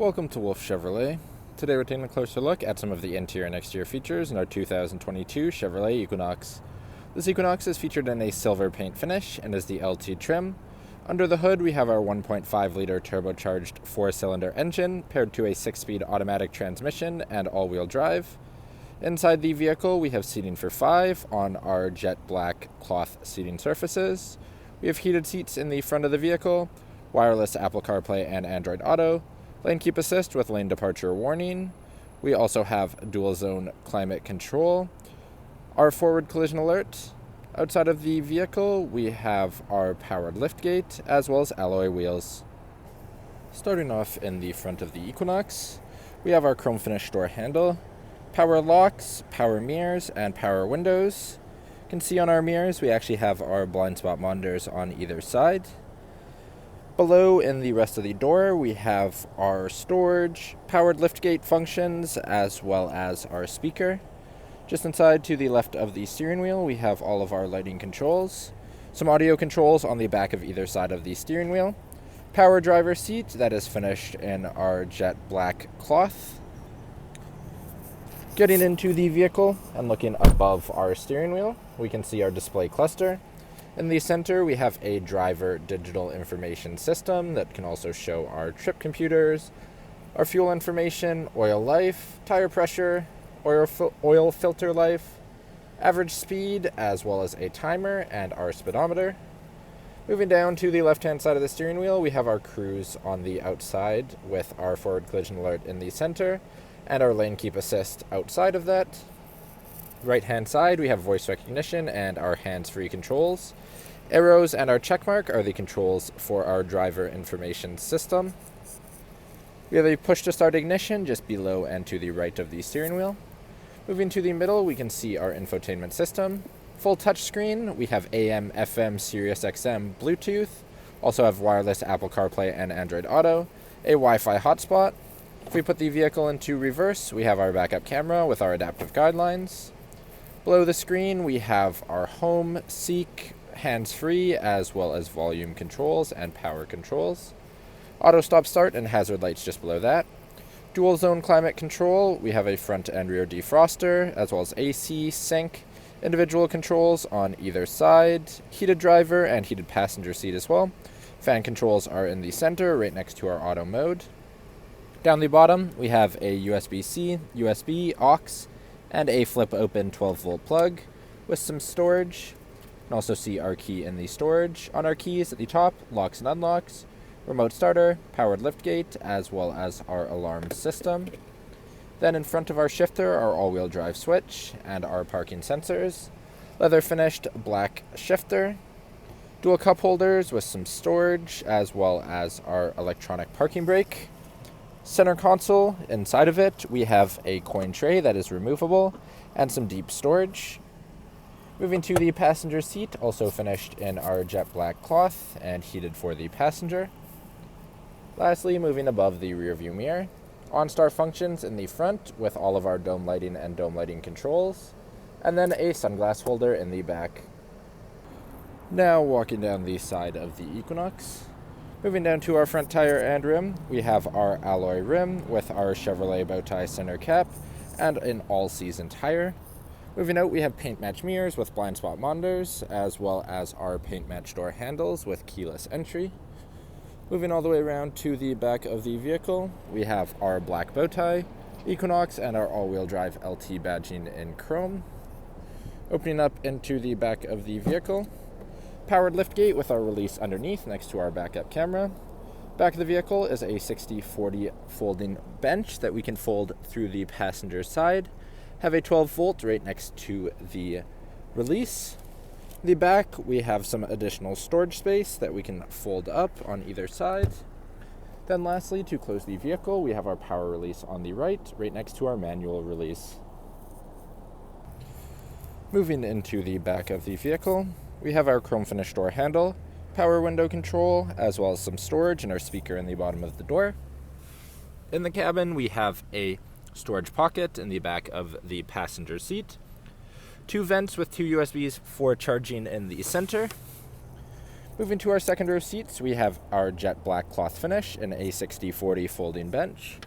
Welcome to Wolf Chevrolet. Today we're taking a closer look at some of the interior and exterior features in our 2022 Chevrolet Equinox. This Equinox is featured in a silver paint finish and is the LT trim. Under the hood we have our 1.5-liter turbocharged 4-cylinder engine paired to a 6-speed automatic transmission and all-wheel drive. Inside the vehicle we have seating for 5 on our jet black cloth seating surfaces. We have heated seats in the front of the vehicle, wireless Apple Carplay and Android Auto, lane keep assist with lane departure warning. We also have dual zone climate control. Our forward collision alert. Outside of the vehicle, we have our powered liftgate as well as alloy wheels. Starting off in the front of the Equinox, we have our chrome finish door handle, power locks, power mirrors, and power windows. You can see on our mirrors, we actually have our blind spot monitors on either side. Below in the rest of the door, we have our storage, powered liftgate functions, as well as our speaker. Just inside to the left of the steering wheel, we have all of our lighting controls, some audio controls on the back of either side of the steering wheel, power driver seat that is finished in our jet black cloth. Getting into the vehicle and looking above our steering wheel, we can see our display cluster. In the center, we have a driver digital information system that can also show our trip computers, our fuel information, oil life, tire pressure, oil filter life, average speed, as well as a timer and our speedometer. Moving down to the left-hand side of the steering wheel, we have our cruise on the outside with our forward collision alert in the center and our lane keep assist outside of that. Right-hand side, we have voice recognition and our hands-free controls. Arrows and our checkmark are the controls for our driver information system. We have a push-to-start ignition just below and to the right of the steering wheel. Moving to the middle, we can see our infotainment system. Full touchscreen, we have AM, FM, Sirius XM, Bluetooth. Also have wireless Apple CarPlay and Android Auto. A Wi-Fi hotspot. If we put the vehicle into reverse, we have our backup camera with our adaptive guidelines. Below the screen, we have our home, seek, hands-free, as well as volume controls and power controls. Auto stop start and hazard lights just below that. Dual zone climate control, we have a front and rear defroster, as well as AC, sync, individual controls on either side, heated driver and heated passenger seat as well. Fan controls are in the center, right next to our auto mode. Down the bottom, we have a USB-C, USB, aux, and a flip-open 12-volt plug with some storage. You can also see our key in the storage. On our keys at the top, locks and unlocks, remote starter, powered liftgate, as well as our alarm system. Then in front of our shifter, our all-wheel drive switch and our parking sensors. Leather-finished black shifter. Dual cup holders with some storage, as well as our electronic parking brake. Center console, inside of it, we have a coin tray that is removable and some deep storage. Moving to the passenger seat, also finished in our jet black cloth and heated for the passenger. Lastly, moving above the rear view mirror. OnStar functions in the front with all of our dome lighting and dome lighting controls, and then a sunglass holder in the back. Now walking down the side of the Equinox. Moving down to our front tire and rim, we have our alloy rim with our Chevrolet bow tie center cap and an all-season tire. Moving out, we have paint match mirrors with blind spot monitors, as well as our paint match door handles with keyless entry. Moving all the way around to the back of the vehicle, we have our black bow tie, Equinox, and our all-wheel drive LT badging in chrome. Opening up into the back of the vehicle, powered liftgate with our release underneath next to our backup camera. Back of the vehicle is a 60/40 folding bench that we can fold through the passenger side. Have a 12-volt right next to the release. In the back, we have some additional storage space that we can fold up on either side. Then lastly, to close the vehicle, we have our power release on the right next to our manual release. Moving into the back of the vehicle, we have our chrome finish door handle, power window control, as well as some storage and our speaker in the bottom of the door. In the cabin, we have a storage pocket in the back of the passenger seat. 2 vents with 2 USBs for charging in the center. Moving to our second row seats, we have our jet black cloth finish and a 60/40 folding bench.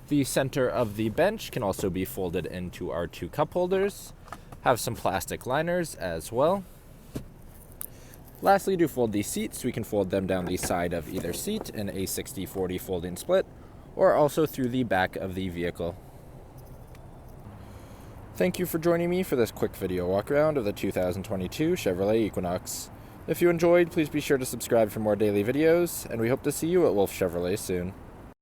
The center of the bench can also be folded into our 2 cup holders. Have some plastic liners as well. Lastly, to fold these seats, we can fold them down the side of either seat in a 60/40 folding split, or also through the back of the vehicle. Thank you for joining me for this quick video walk around of the 2022 Chevrolet Equinox. If you enjoyed, please be sure to subscribe for more daily videos, and we hope to see you at Wolf Chevrolet soon.